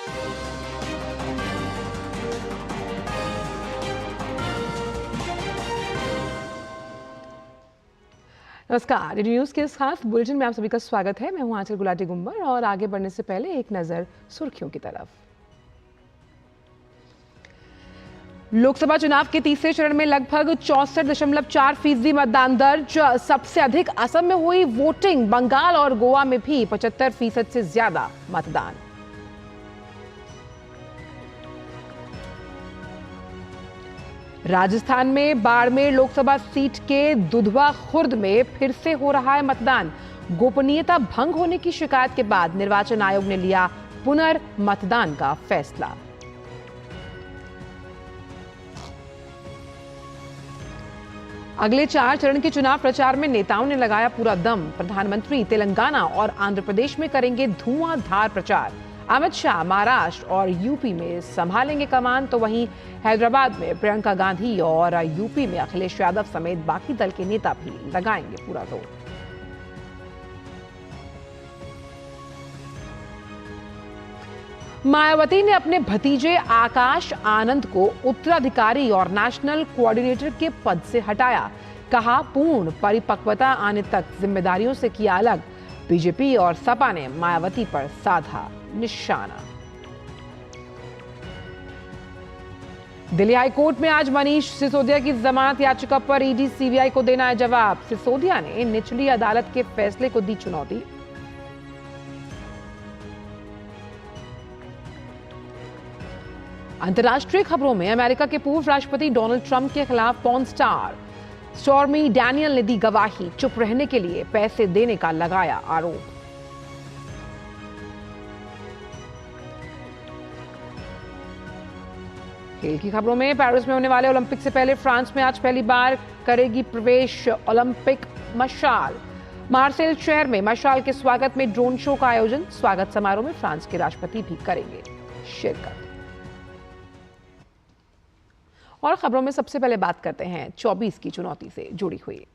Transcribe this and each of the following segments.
नमस्कार, DD news के इस खास बुलेटिन में आप सभी का स्वागत है। मैं हूं आंचल गुलाटी गुंबर और आगे बढ़ने से पहले एक नजर सुर्खियों की तरफ। लोकसभा चुनाव के तीसरे चरण में लगभग 64.4% मतदान दर्ज। सबसे अधिक असम में हुई वोटिंग। बंगाल और गोवा में भी 75% से ज्यादा मतदान। राजस्थान में बाड़मेर लोकसभा सीट के दुधवा खुर्द में फिर से हो रहा है मतदान। गोपनीयता भंग होने की शिकायत के बाद निर्वाचन आयोग ने लिया पुनर्मतदान का फैसला। अगले 4 चरण के चुनाव प्रचार में नेताओं ने लगाया पूरा दम। प्रधानमंत्री तेलंगाना और आंध्र प्रदेश में करेंगे धुआंधार प्रचार। अमित शाह महाराष्ट्र और यूपी में संभालेंगे कमान, तो वहीं हैदराबाद में प्रियंका गांधी और यूपी में अखिलेश यादव समेत बाकी दल के नेता भी लगाएंगे पूरा जोर। मायावती ने अपने भतीजे आकाश आनंद को उत्तराधिकारी और नेशनल कोऑर्डिनेटर के पद से हटाया। कहा, पूर्ण परिपक्वता आने तक जिम्मेदारियों से किया अलग। बीजेपी और सपा ने मायावती पर साधा निशाना। दिल्ली हाईकोर्ट में आज मनीष सिसोदिया की जमानत याचिका पर ईडी सीबीआई को देना है जवाब। सिसोदिया ने निचली अदालत के फैसले को दी चुनौती। अंतर्राष्ट्रीय खबरों में अमेरिका के पूर्व राष्ट्रपति डोनाल्ड ट्रंप के खिलाफ पॉर्न स्टार स्टॉर्मी डैनियल ने दी गवाही। चुप रहने के लिए पैसे देने का लगाया आरोप। खेल की खबरों में पेरिस में होने वाले ओलंपिक से पहले फ्रांस में आज पहली बार करेगी प्रवेश ओलंपिक मशाल। मार्सेल शहर में मशाल के स्वागत में ड्रोन शो का आयोजन। स्वागत समारोह में फ्रांस के राष्ट्रपति भी करेंगे शिरकत। और खबरों में सबसे पहले बात करते हैं 24 की चुनौती से जुड़ी हुई।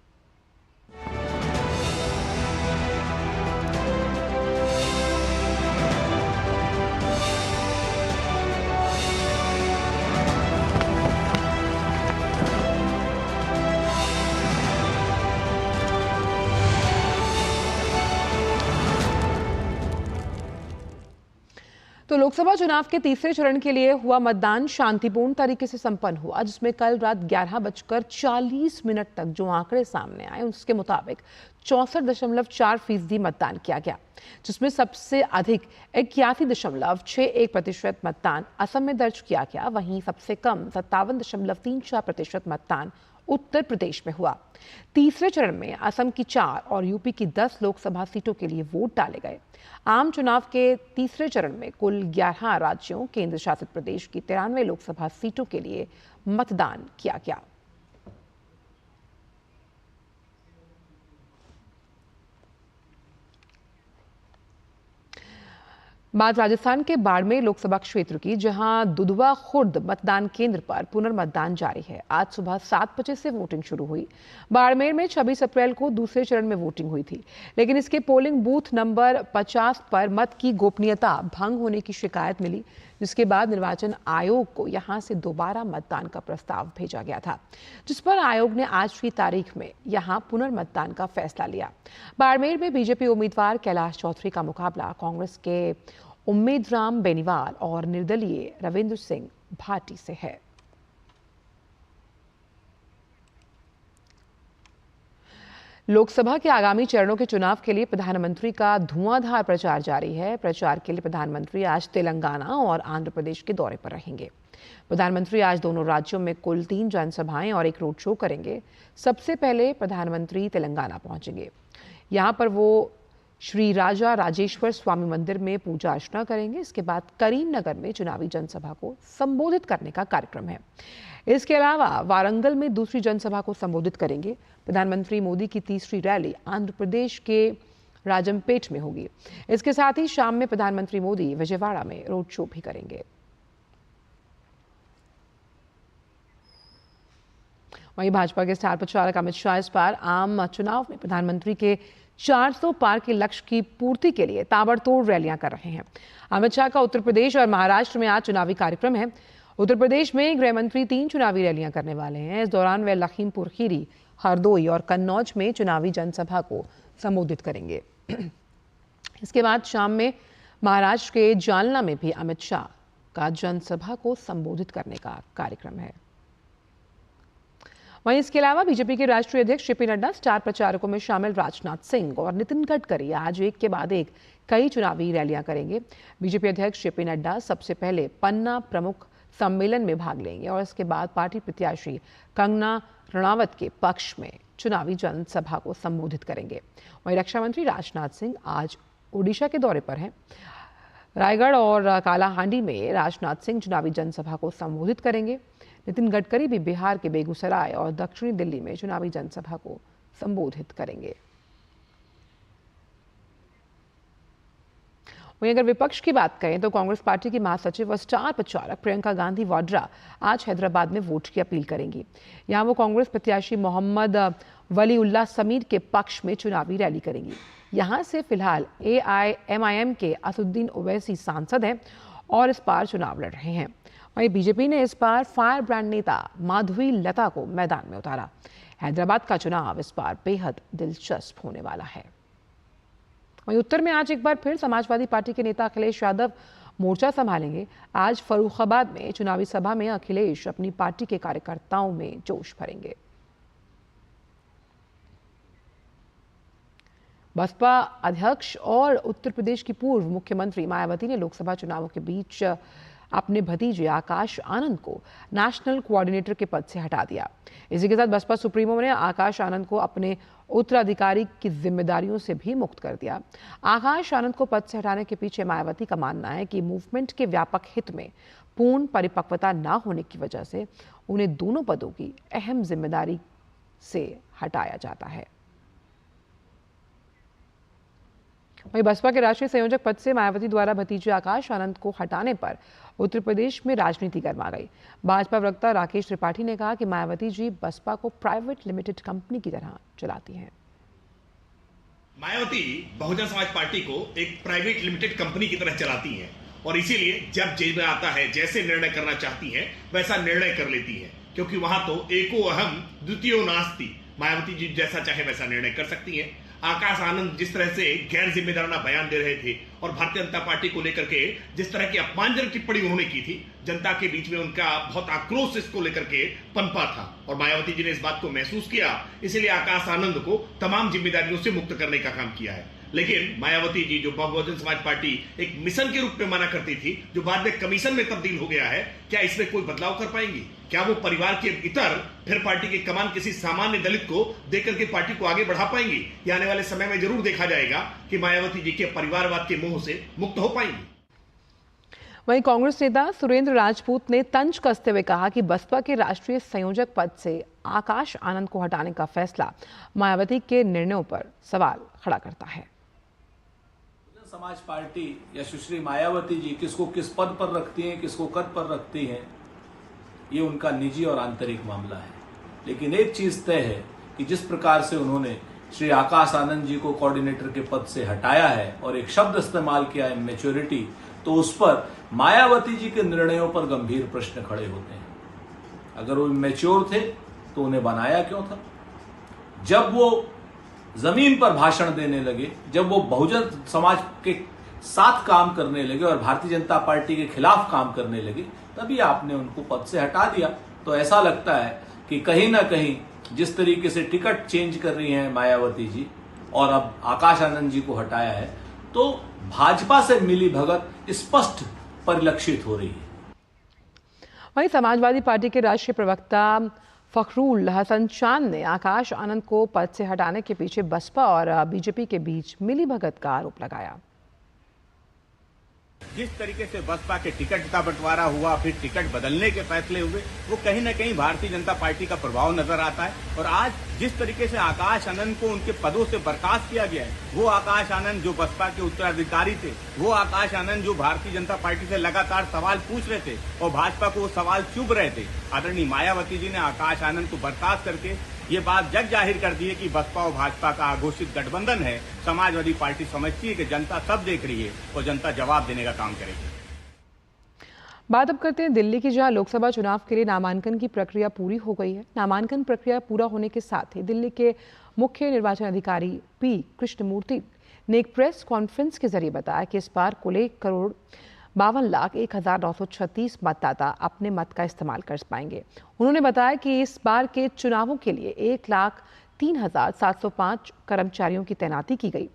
तो लोकसभा चुनाव के तीसरे चरण के लिए हुआ मतदान शांतिपूर्ण तरीके से संपन्न हुआ, जिसमें कल रात 11:40 तक जो आंकड़े सामने आए उसके मुताबिक 64.4% मतदान किया गया, जिसमें सबसे अधिक 81.61% मतदान असम में दर्ज किया गया। वहीं सबसे कम 57.34% मतदान उत्तर प्रदेश में हुआ। तीसरे चरण में असम की 4 और यूपी की 10 लोकसभा सीटों के लिए वोट डाले गए। आम चुनाव के तीसरे चरण में कुल 11 राज्यों केंद्र शासित प्रदेश की 93 लोकसभा सीटों के लिए मतदान किया गया। बात राजस्थान के बाड़मेर लोकसभा क्षेत्र की, जहां दुधवा खुर्द मतदान केंद्र पर पुनर्मतदान जारी है। आज सुबह 7 बजे से वोटिंग शुरू हुई। बाड़मेर में 26 अप्रैल को दूसरे चरण में वोटिंग हुई थी, लेकिन इसके पोलिंग बूथ नंबर 50 पर मत की गोपनीयता भंग होने की शिकायत मिली, जिसके बाद निर्वाचन आयोग को यहां से दोबारा मतदान का प्रस्ताव भेजा गया था, जिस पर आयोग ने आज की तारीख में यहां पुनर्मतदान का फैसला लिया। बाड़मेर में बीजेपी उम्मीदवार कैलाश चौधरी का मुकाबला कांग्रेस के उम्मेदराम बेनीवाल और निर्दलीय रविंद्र सिंह भाटी से है। लोकसभा के आगामी चरणों के चुनाव के लिए प्रधानमंत्री का धुआंधार प्रचार जारी है। प्रचार के लिए प्रधानमंत्री आज तेलंगाना और आंध्र प्रदेश के दौरे पर रहेंगे। प्रधानमंत्री आज दोनों राज्यों में कुल 3 जनसभाएं और एक रोड शो करेंगे। सबसे पहले प्रधानमंत्री तेलंगाना पहुंचेंगे। यहां पर वो श्री राजा राजेश्वर स्वामी मंदिर में पूजा अर्चना करेंगे। इसके बाद करीमनगर में चुनावी जनसभा को संबोधित करने का कार्यक्रम है। इसके अलावा वारंगल में दूसरी जनसभा को संबोधित करेंगे। प्रधानमंत्री मोदी की तीसरी रैली आंध्र प्रदेश के राजमपेट में होगी। इसके साथ ही शाम में प्रधानमंत्री मोदी विजयवाड़ा में रोड शो भी करेंगे। वहीं भाजपा के स्टार प्रचारक अमित शाह इस बार आम चुनाव में प्रधानमंत्री के 400 पार के लक्ष्य की पूर्ति के लिए ताबड़तोड़ रैलियां कर रहे हैं। अमित शाह का उत्तर प्रदेश और महाराष्ट्र में आज चुनावी कार्यक्रम है। उत्तर प्रदेश में गृह मंत्री 3 चुनावी रैलियां करने वाले हैं। इस दौरान वे लखीमपुर खीरी, हरदोई और कन्नौज में चुनावी जनसभा को संबोधित करेंगे। इसके बाद शाम में महाराष्ट्र के जालना में भी अमित शाह का जनसभा को संबोधित करने का कार्यक्रम है। वहीं इसके अलावा बीजेपी के राष्ट्रीय अध्यक्ष जेपी नड्डा, स्टार प्रचारकों में शामिल राजनाथ सिंह और नितिन गडकरी आज एक के बाद एक कई चुनावी रैलियां करेंगे। बीजेपी अध्यक्ष जेपी नड्डा सबसे पहले पन्ना प्रमुख सम्मेलन में भाग लेंगे और इसके बाद पार्टी प्रत्याशी कंगना रणौत के पक्ष में चुनावी जनसभा को संबोधित करेंगे। वहीं रक्षा मंत्री राजनाथ सिंह आज ओडिशा के दौरे पर हैं। रायगढ़ और कालाहांडी में राजनाथ सिंह चुनावी जनसभा को संबोधित करेंगे। नितिन गडकरी भी बिहार के बेगूसराय और दक्षिणी दिल्ली में चुनावी जनसभा को संबोधित करेंगे। वहीं अगर विपक्ष की बात करें तो कांग्रेस पार्टी की महासचिव और स्टार प्रचारक प्रियंका गांधी वाड्रा आज हैदराबाद में वोट की अपील करेंगी। यहां वो कांग्रेस प्रत्याशी मोहम्मद वलीउल्लाह समीर के पक्ष में चुनावी रैली करेंगी। यहां से फिलहाल AIMIM के असदुद्दीन ओवैसी सांसद हैं और इस बार चुनाव लड़ रहे हैं। वहीं बीजेपी ने इस बार फायर ब्रांड नेता माधवी लता को मैदान में उतारा। हैदराबाद का चुनाव इस बार बेहद दिलचस्प होने वाला है। वहीं उत्तर में आज एक बार फिर समाजवादी पार्टी के नेता अखिलेश यादव मोर्चा संभालेंगे। आज फर्रुखाबाद में चुनावी सभा में अखिलेश अपनी पार्टी के कार्यकर्ताओं में जोश भरेंगे। बसपा अध्यक्ष और उत्तर प्रदेश की पूर्व मुख्यमंत्री मायावती ने लोकसभा चुनावों के बीच अपने भतीजे आकाश आनंद को नेशनल कोऑर्डिनेटर के पद से हटा दिया। इसी के साथ बसपा सुप्रीमो ने आकाश आनंद को अपने उत्तराधिकारी की जिम्मेदारियों से भी मुक्त कर दिया। आकाश आनंद को पद से हटाने के पीछे मायावती का मानना है कि मूवमेंट के व्यापक हित में पूर्ण परिपक्वता न होने की वजह से उन्हें दोनों पदों की अहम जिम्मेदारी से हटाया जाता है। वहीं बसपा के राष्ट्रीय संयोजक पद से मायावती द्वारा भतीजे आकाश आनंद को हटाने पर उत्तर प्रदेश में राजनीति गर्मा गई। भाजपा प्रवक्ता राकेश त्रिपाठी ने कहा कि मायावती जी बसपा को प्राइवेट लिमिटेड कंपनी की तरह चलाती हैं। मायावती बहुजन समाज पार्टी को एक प्राइवेट लिमिटेड कंपनी की तरह चलाती हैं और इसीलिए जब जेल में आता है जैसे निर्णय करना चाहती हैं वैसा निर्णय कर लेती हैं, क्योंकि वहां तो एको अहम द्वितीयो नास्ति। मायावती जी जैसा चाहे वैसा निर्णय कर सकती हैं। आकाश आनंद जिस तरह से गैर जिम्मेदाराना बयान दे रहे थे और भारतीय जनता पार्टी को लेकर के जिस तरह की अपमानजनक टिप्पणी उन्होंने की थी, जनता के बीच में उनका बहुत आक्रोश इसको लेकर के पनपा था और मायावती जी ने इस बात को महसूस किया, इसलिए आकाश आनंद को तमाम जिम्मेदारियों से मुक्त करने का काम किया है। लेकिन मायावती जी जो बहुजन समाज पार्टी एक मिशन के रूप में माना करती थी, जो बाद में कमीशन में तब्दील हो गया है, क्या इसमें कोई बदलाव कर पाएंगी? क्या वो परिवार के इतर फिर पार्टी की कमान किसी सामान्य दलित को देकर के पार्टी को आगे बढ़ा पाएंगी? ये आने वाले समय में जरूर देखा जाएगा कि मायावती जी के परिवारवाद के मोह से मुक्त हो पाएंगी। वहीं कांग्रेस नेता सुरेंद्र राजपूत ने तंज कसते हुए कहा कि बसपा के राष्ट्रीय संयोजक पद से आकाश आनंद को हटाने का फैसला मायावती के निर्णयों पर सवाल खड़ा करता है। समाज पार्टी या सुश्री मायावती जी किसको किस पद पर रखती हैं, किसको कद पर रखती हैं, ये उनका निजी और आंतरिक मामला है। लेकिन एक चीज तय है कि जिस प्रकार से उन्होंने श्री आकाश आनंद जी को कोऑर्डिनेटर के पद से हटाया है और एक शब्द इस्तेमाल किया है मैच्योरिटी, तो उस पर मायावती जी के निर्णयों पर गंभीर प्रश्न खड़े होते हैं। अगर वो मैच्योर थे तो उन्हें बनाया क्यों था? जब वो जमीन पर भाषण देने लगे, जब वो बहुजन समाज के साथ काम करने लगे और भारतीय जनता पार्टी के खिलाफ काम करने लगे, तभी आपने उनको पद से हटा दिया। तो ऐसा लगता है कि कहीं ना कहीं जिस तरीके से टिकट चेंज कर रही हैं मायावती जी और अब आकाश आनंद जी को हटाया है, तो भाजपा से मिली भगत स्पष्ट परिलक्षित हो रही है। वहीं समाजवादी पार्टी के राष्ट्रीय प्रवक्ता फखरुल हसन चांद ने आकाश आनंद को पद से हटाने के पीछे बसपा और बीजेपी के बीच मिलीभगत का आरोप लगाया। जिस तरीके से बसपा के टिकट का बंटवारा हुआ, फिर टिकट बदलने के फैसले हुए, वो कहीं न कहीं भारतीय जनता पार्टी का प्रभाव नजर आता है। और आज जिस तरीके से आकाश आनंद को उनके पदों से बर्खास्त किया गया है, वो आकाश आनंद जो बसपा के उत्तराधिकारी थे, वो आकाश आनंद जो भारतीय जनता पार्टी से लगातार सवाल पूछ रहे थे और भाजपा को वो सवाल चुभ रहे थे, आदरणीय मायावती जी ने आकाश आनंद को बर्खास्त करके ये बात जग जाहिर कर दी है कि बसपा और भाजपा का आघोषित गठबंधन है। समाजवादी पार्टी समझती है कि जनता सब देख रही है और जनता जवाब देने का काम करेगी। बात अब करते हैं दिल्ली की, जहां लोकसभा चुनाव के लिए नामांकन की प्रक्रिया पूरी हो गई है। नामांकन प्रक्रिया पूरा होने के साथ ही दिल्ली के मुख्य निर्वाचन अधिकारी पी कृष्णमूर्ति ने एक प्रेस कॉन्फ्रेंस के जरिए बताया कि इस बार कुल 1,52,01,936 मतदाता अपने मत का इस्तेमाल कर पाएंगे। उन्होंने बताया कि इस बार के चुनावों के लिए 1,03,705 कर्मचारियों की तैनाती की गई।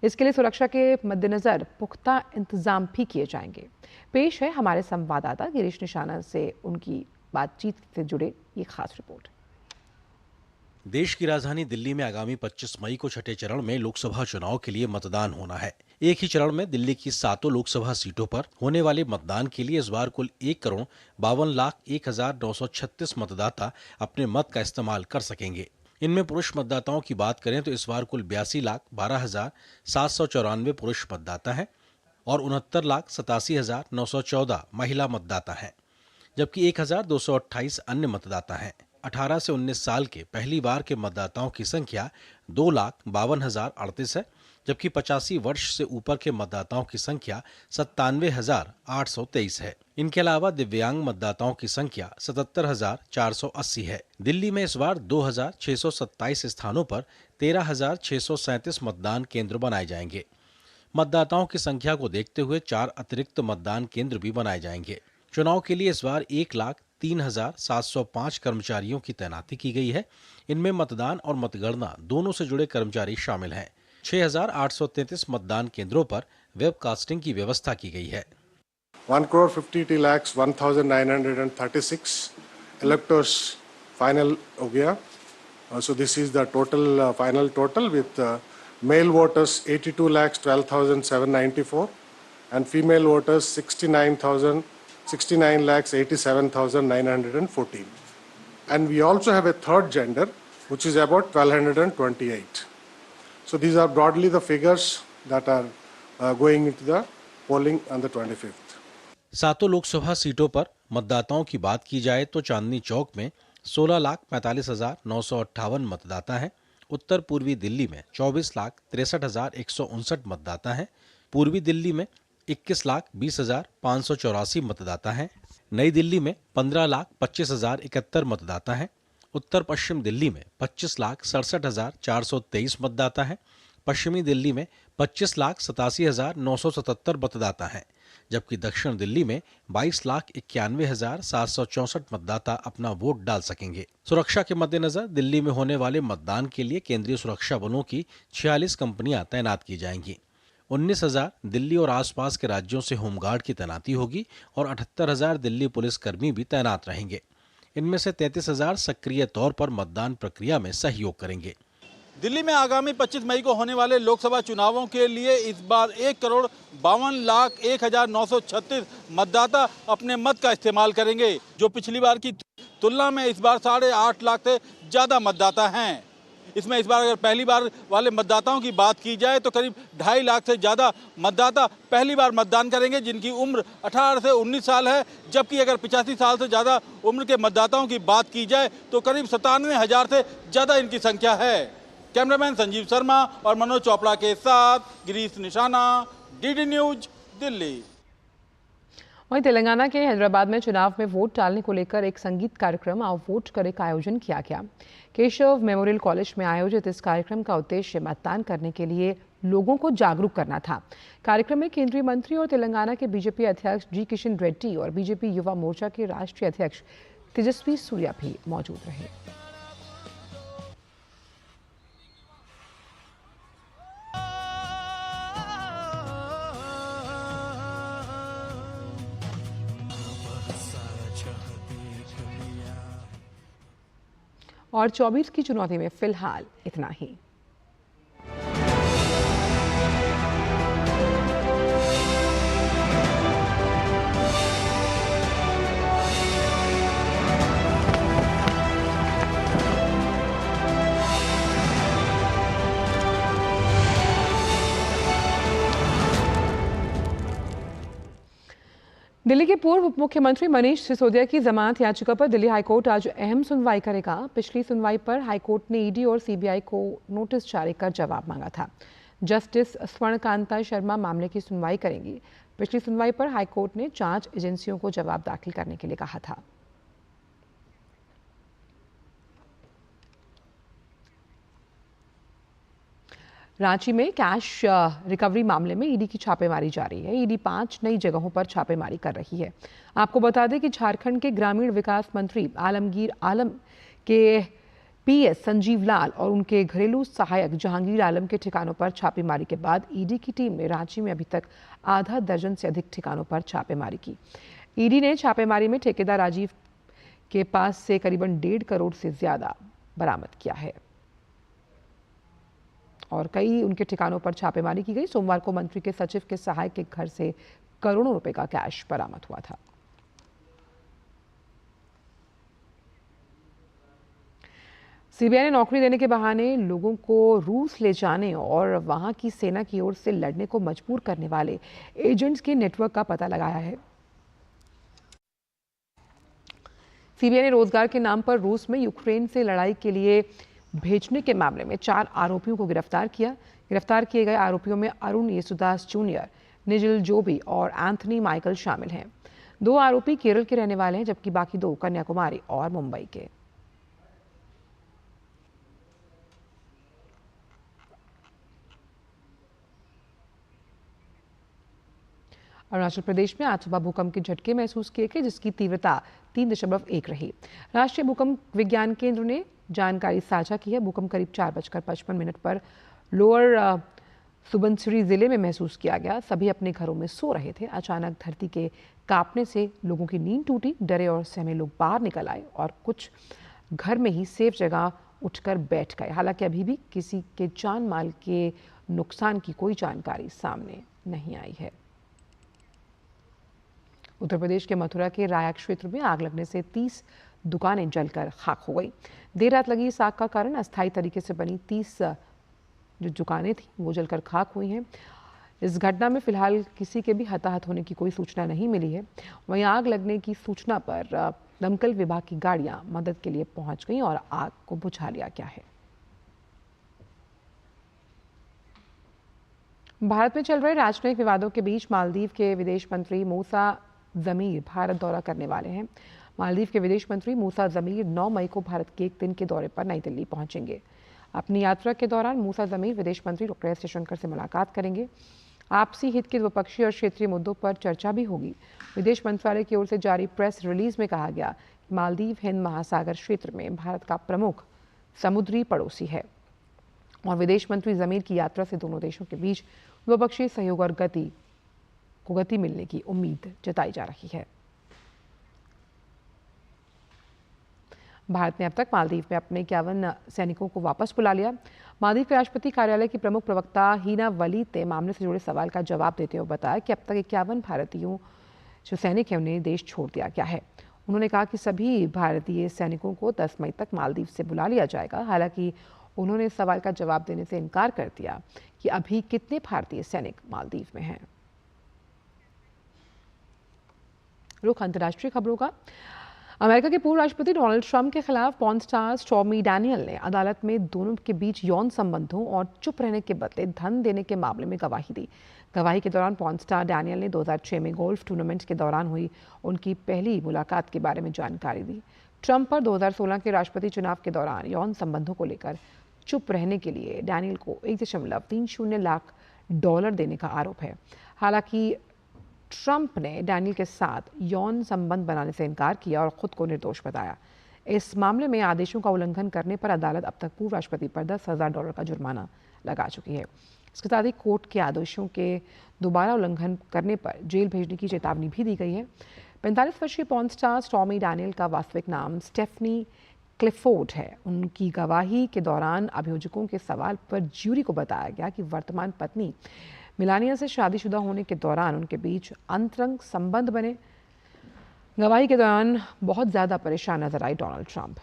इसके लिए सुरक्षा के मद्देनजर पुख्ता इंतजाम भी किए जाएंगे। पेश है हमारे संवाददाता गिरीश निशाना से उनकी बातचीत से जुड़े ये खास रिपोर्ट। देश की राजधानी दिल्ली में आगामी 25 मई को छठे चरण में लोकसभा चुनाव के लिए मतदान होना है। एक ही चरण में दिल्ली की 7 लोकसभा सीटों पर होने वाले मतदान के लिए इस बार कुल 1,52,01,936 मतदाता अपने मत का इस्तेमाल कर सकेंगे। इनमें पुरुष मतदाताओं की बात करें तो इस बार कुल 82,12,794 पुरुष मतदाता हैं और 69,87,914 महिला मतदाता हैं, जबकि 1,228 अन्य मतदाता हैं। 18 से 19 साल के पहली बार के मतदाताओं की संख्या 2,52,038 है, जबकि 85 वर्ष से ऊपर के मतदाताओं की संख्या 97,823 है। इनके अलावा दिव्यांग मतदाताओं की संख्या 77,480 है। दिल्ली में इस बार 2,627 स्थानों पर 13,637 मतदान केंद्र बनाए जाएंगे। मतदाताओं की संख्या को देखते हुए 4 अतिरिक्त मतदान केंद्र भी बनाए जाएंगे। चुनाव के लिए इस बार 1,03,705 कर्मचारियों की तैनाती की गई है। इनमें मतदान और मतगणना दोनों से जुड़े कर्मचारी शामिल हैं। 6,833 मतदान केंद्रों पर वेबकास्टिंग की व्यवस्था की गई है। 1,50,01,936 electors final हो गया। So this is the total final total with male voters 82,12,794 and female voters 69,87,914. And we also have a third gender which is about 1,228. So these are broadly the figures that are going into the polling on the 25th. 7 Lok Sabha सीटों पर मतदाताओं की बात की जाए तो चांदनी चौक में 16,45,958 मतदाता हैं। उत्तर पूर्वी दिल्ली में 24,63,159 मतदाता हैं। पूर्वी दिल्ली में 21,20,584 मतदाता हैं। नई दिल्ली में 15,25,071 मतदाता हैं। उत्तर पश्चिम दिल्ली में 25,67,423 मतदाता हैं। पश्चिमी दिल्ली में 25,87,977 मतदाता हैं, जबकि दक्षिण दिल्ली में 22,91,764 मतदाता अपना वोट डाल सकेंगे। सुरक्षा के मद्देनजर दिल्ली में होने वाले मतदान के लिए केंद्रीय सुरक्षा बलों की 46 कंपनियां तैनात की जाएंगी। 19,000 दिल्ली और आसपास के राज्यों से होमगार्ड की तैनाती होगी और 78,000 दिल्ली पुलिस कर्मी भी तैनात रहेंगे। इनमें से 33,000 सक्रिय तौर पर मतदान प्रक्रिया में सहयोग करेंगे। दिल्ली में आगामी 25 मई को होने वाले लोकसभा चुनावों के लिए इस बार 1,52,01,936 मतदाता अपने मत का इस्तेमाल करेंगे, जो पिछली बार की तुलना में इस बार 8.5 लाख से ज़्यादा मतदाता हैं। इसमें इस बार अगर पहली बार वाले मतदाताओं की बात की जाए तो करीब 2.5 लाख से ज़्यादा मतदाता पहली बार मतदान करेंगे, जिनकी उम्र 18 से 19 साल है, जबकि अगर 85 साल से ज़्यादा उम्र के मतदाताओं की बात की जाए तो करीब 97,000 से ज़्यादा इनकी संख्या है। कैमरामैन संजीव शर्मा और मनोज चोपड़ा के साथ गिरीश निशाना, डीडी न्यूज, दिल्ली। वहीं तेलंगाना के हैदराबाद में चुनाव में वोट डालने को लेकर एक संगीत कार्यक्रम आओ वोट करे का आयोजन किया गया। केशव मेमोरियल कॉलेज में आयोजित इस कार्यक्रम का उद्देश्य मतदान करने के लिए लोगों को जागरूक करना था। कार्यक्रम में केंद्रीय मंत्री और तेलंगाना के बीजेपी अध्यक्ष जी किशन रेड्डी और बीजेपी युवा मोर्चा के राष्ट्रीय अध्यक्ष तेजस्वी सूर्या भी मौजूद रहे। और 24 की चुनौती में फिलहाल इतना ही। दिल्ली के पूर्व उप मुख्यमंत्री मनीष सिसोदिया की जमानत याचिका पर दिल्ली हाईकोर्ट आज अहम सुनवाई करेगा। पिछली सुनवाई पर हाईकोर्ट ने ईडी और सीबीआई को नोटिस जारी कर जवाब मांगा था। जस्टिस स्वर्णकांता शर्मा मामले की सुनवाई करेंगी। पिछली सुनवाई पर हाईकोर्ट ने जांच एजेंसियों को जवाब दाखिल करने के लिए कहा था। रांची में कैश रिकवरी मामले में ईडी की छापेमारी जारी है। ईडी 5 नई जगहों पर छापेमारी कर रही है। आपको बता दें कि झारखंड के ग्रामीण विकास मंत्री आलमगीर आलम के पीएस संजीव लाल और उनके घरेलू सहायक जहांगीर आलम के ठिकानों पर छापेमारी के बाद ईडी की टीम ने रांची में अभी तक आधा दर्जन से अधिक ठिकानों पर छापेमारी की। ईडी ने छापेमारी में ठेकेदार राजीव के पास से करीबन 1.5 करोड़ से ज्यादा बरामद किया है और कई उनके ठिकानों पर छापेमारी की गई। सोमवार को मंत्री के सचिव के सहायक के घर से करोड़ों रुपए का कैश बरामद हुआ था। सीबीआई ने नौकरी देने के बहाने लोगों को रूस ले जाने और वहां की सेना की ओर से लड़ने को मजबूर करने वाले एजेंट्स के नेटवर्क का पता लगाया है। सीबीआई ने रोजगार के नाम पर रूस में यूक्रेन से लड़ाई के लिए भेजने के मामले में 4 आरोपियों को गिरफ्तार किया। गिरफ्तार किए गए आरोपियों में अरुण येसुदास जूनियर, निजिल जोबी और एंथनी माइकल शामिल हैं। 2 आरोपी केरल के रहने वाले हैं, जबकि बाकी 2 कन्याकुमारी और मुंबई के। अरुणाचल प्रदेश में आज सुबह भूकंप के झटके महसूस किए गए, जिसकी तीव्रता 3.1 रही। राष्ट्रीय भूकंप विज्ञान केंद्र ने जानकारी साझा की है। भूकंप करीब 4:55 पर लोअर सुबनसिरी जिले में महसूस किया गया। सभी अपने घरों में सो रहे थे। अचानक धरती के कांपने से लोगों की नींद टूटी। डरे और सहमे लोग बाहर निकल आए और कुछ घर में ही सेफ जगह उठकर बैठ गए। हालांकि अभी भी किसी के जान माल के नुकसान की कोई जानकारी सामने नहीं आई है। उत्तर प्रदेश के मथुरा के राया क्षेत्र में आग लगने से 30 दुकानें जलकर खाक हो गई। देर रात लगी इस आग का कारण अस्थायी तरीके से बनी 30 जो दुकानें थी वो जलकर खाक हुई हैं। इस घटना में फिलहाल किसी के भी हताहत होने की कोई सूचना नहीं मिली है। वहीं आग लगने की सूचना पर दमकल विभाग की गाड़ियां मदद के लिए पहुंच गईं और आग को बुझा लिया गया है। भारत में चल रहे राजनयिक विवादों के बीच मालदीव के विदेश मंत्री मूसा जमीर भारत दौरा करने वाले हैं। मालदीव के विदेश मंत्री मूसा जमीर 9 मई को भारत के 1 दिन के दौरे पर नई दिल्ली पहुंचेंगे। अपनी यात्रा के दौरान मूसा जमीर विदेश मंत्री डॉक्टर एस जयशंकर से मुलाकात करेंगे। आपसी हित के द्विपक्षीय और क्षेत्रीय मुद्दों पर चर्चा भी होगी। विदेश मंत्रालय की ओर से जारी प्रेस रिलीज में कहा गया कि मालदीव हिंद महासागर क्षेत्र में भारत का प्रमुख समुद्री पड़ोसी है और विदेश मंत्री जमीर की यात्रा से दोनों देशों के बीच द्विपक्षीय सहयोग और गति मिलने की उम्मीद जताई जा रही है। भारत ने अब तक मालदीव में अपने 51 सैनिकों को वापस बुला लिया। मालदीव के राष्ट्रपति कार्यालय की प्रमुख प्रवक्ता हीना वलीद ने मामले से जुड़े सवाल का जवाब देते हुए बताया कि अब तक 51 भारतीयों जो सैनिक हैं उन्हें देश छोड़ दिया गया है। उन्होंने कहा कि सभी भारतीय सैनिकों को 10 मई तक मालदीव से बुला लिया जाएगा। हालांकि उन्होंने इस सवाल का जवाब देने से इनकार कर दिया कि अभी कितने भारतीय सैनिक मालदीव में हैं। रुख अंतर्राष्ट्रीय खबरों का। अमेरिका के पूर्व राष्ट्रपति डोनाल्ड ट्रंप के खिलाफ पॉर्न स्टार स्टॉर्मी डैनियल ने अदालत में दोनों के बीच यौन संबंधों और चुप रहने के बदले धन देने के मामले में गवाही दी। गवाही के दौरान पॉर्न स्टार डैनियल ने 2006 में गोल्फ टूर्नामेंट के दौरान हुई उनकी पहली मुलाकात के बारे में जानकारी दी। ट्रंप पर 2016 के राष्ट्रपति चुनाव के दौरान यौन संबंधों को लेकर चुप रहने के लिए डैनियल को $1.30 लाख देने का आरोप है। हालांकि ट्रंप ने डैनियल के साथ यौन संबंध बनाने से इनकार किया और खुद को निर्दोष बताया। इस मामले में आदेशों का उल्लंघन करने पर अदालत अब तक पूर्व राष्ट्रपति पर $10,000 का जुर्माना लगा चुकी है। इसके साथ ही कोर्ट के आदेशों के दोबारा उल्लंघन करने पर जेल भेजने की चेतावनी भी दी गई है। 45 वर्षीय पॉर्न स्टार स्टॉर्मी डैनियल का वास्तविक नाम स्टेफनी क्लिफोर्ड है। उनकी गवाही के दौरान अभियोजकों के सवाल पर ज्यूरी को बताया गया कि वर्तमान पत्नी मिलानिया से शादीशुदा होने के दौरान उनके बीच अंतरंग संबंध बने। गवाही के दौरान बहुत ज्यादा परेशान नजर आई डोनाल्ड ट्रंप।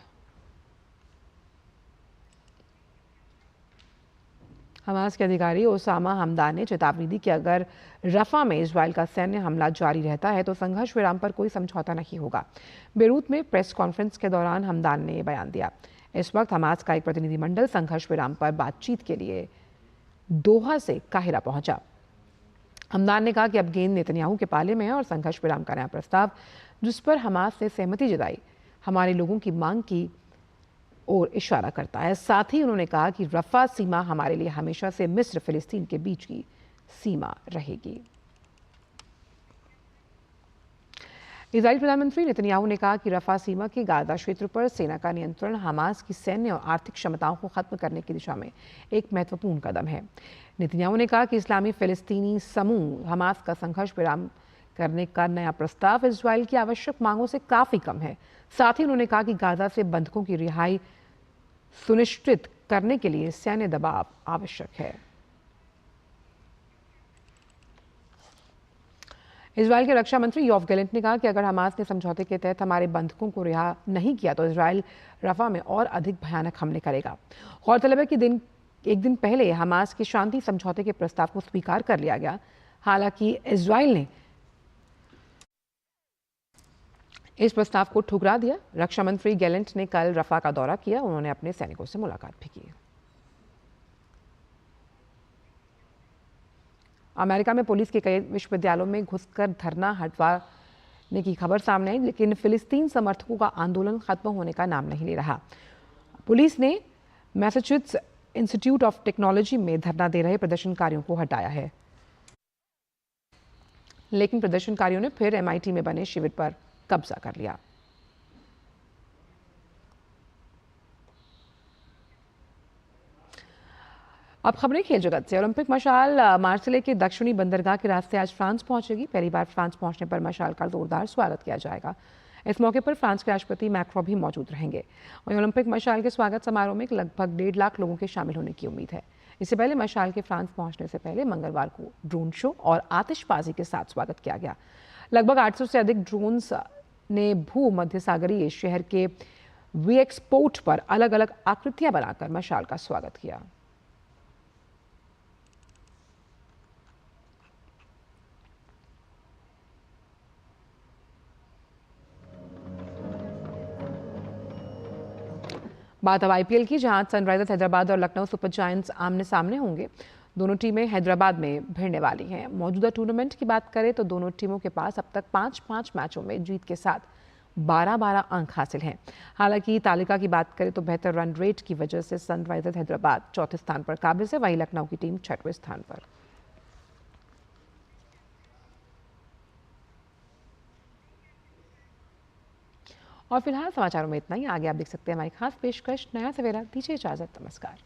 हमास के अधिकारी ओसामा हमदान ने चेतावनी दी कि अगर रफा में इजराइल का सैन्य हमला जारी रहता है तो संघर्ष विराम पर कोई समझौता नहीं होगा। बेरूत में प्रेस कॉन्फ्रेंस के दौरान हमदान ने यह बयान दिया। इस वक्त हमास का एक प्रतिनिधिमंडल संघर्ष विराम पर बातचीत के लिए दोहा से काहिरा पहुंचा। हमदान ने कहा कि अब गेंद नेतन्याहू के पाले में है और संघर्ष विराम का नया प्रस्ताव जिस पर हमास ने सहमति जताई हमारे लोगों की मांग की ओर इशारा करता है। साथ ही उन्होंने कहा कि रफा सीमा हमारे लिए हमेशा से मिस्र फिलिस्तीन के बीच की सीमा रहेगी। इजराइल प्रधानमंत्री नेतन्याहू ने कहा कि रफा सीमा के गाजा क्षेत्र पर सेना का नियंत्रण हमास की सैन्य और आर्थिक क्षमताओं को खत्म करने की दिशा में एक महत्वपूर्ण कदम है। नेतन्याहू ने कहा कि इस्लामी फिलिस्तीनी समूह हमास का संघर्ष विराम करने का नया प्रस्ताव इजराइल की आवश्यक मांगों से काफी कम है। साथ ही उन्होंने कहा कि गाजा से बंधकों की रिहाई सुनिश्चित करने के लिए सैन्य दबाव आवश्यक है। इजराइल के रक्षा मंत्री योव गैलेंट ने कहा कि अगर हमास ने समझौते के तहत हमारे बंधकों को रिहा नहीं किया तो इजराइल रफा में और अधिक भयानक हमले करेगा। गौरतलब है कि एक दिन पहले हमास के शांति समझौते के प्रस्ताव को स्वीकार कर लिया गया। हालांकि इजराइल ने इस प्रस्ताव को ठुकरा दिया। रक्षा मंत्री गैलेंट ने कल रफा का दौरा किया। उन्होंने अपने सैनिकों से मुलाकात भी की। अमेरिका में पुलिस के कई विश्वविद्यालयों में घुसकर धरना हटवाने की खबर सामने आई, लेकिन फिलिस्तीन समर्थकों का आंदोलन खत्म होने का नाम नहीं ले रहा। पुलिस ने मैसाचुसेट्स इंस्टीट्यूट ऑफ टेक्नोलॉजी में धरना दे रहे प्रदर्शनकारियों को हटाया है, लेकिन प्रदर्शनकारियों ने फिर MIT में बने शिविर पर कब्जा कर लिया। अब खबरें खेल जगत से। ओलंपिक मशाल मार्सेले के दक्षिणी बंदरगाह के रास्ते आज फ्रांस पहुंचेगी। पहली बार फ्रांस पहुंचने पर मशाल का जोरदार स्वागत किया जाएगा। इस मौके पर फ्रांस के राष्ट्रपति मैक्रों भी मौजूद रहेंगे। वहीं ओलंपिक मशाल के स्वागत समारोह में लगभग 1.5 लाख लोगों के शामिल होने की उम्मीद है। इससे पहले मशाल के फ्रांस पहुंचने से पहले मंगलवार को ड्रोन शो और आतिशबाजी के साथ स्वागत किया गया। लगभग 800 से अधिक ड्रोन्स ने भू मध्य सागरीय शहर के VX पोर्ट पर अलग अलग आकृतियां बनाकर मशाल का स्वागत किया। बात अब IPL की, जहां सनराइजर्स हैदराबाद और लखनऊ सुपर जायंट्स आमने सामने होंगे। दोनों टीमें हैदराबाद में भिड़ने वाली हैं। मौजूदा टूर्नामेंट की बात करें तो दोनों टीमों के पास अब तक 5-5 मैचों में जीत के साथ 12-12 अंक हासिल हैं। हालांकि तालिका की बात करें तो बेहतर रन रेट की वजह से सनराइजर्स हैदराबाद चौथे स्थान पर काबिज है, वहीं लखनऊ की टीम 6वें स्थान पर। और फिलहाल समाचारों में इतना ही। आगे आप देख सकते हैं हमारी खास पेशकश नया सवेरा। दीजिए इजाजत, नमस्कार।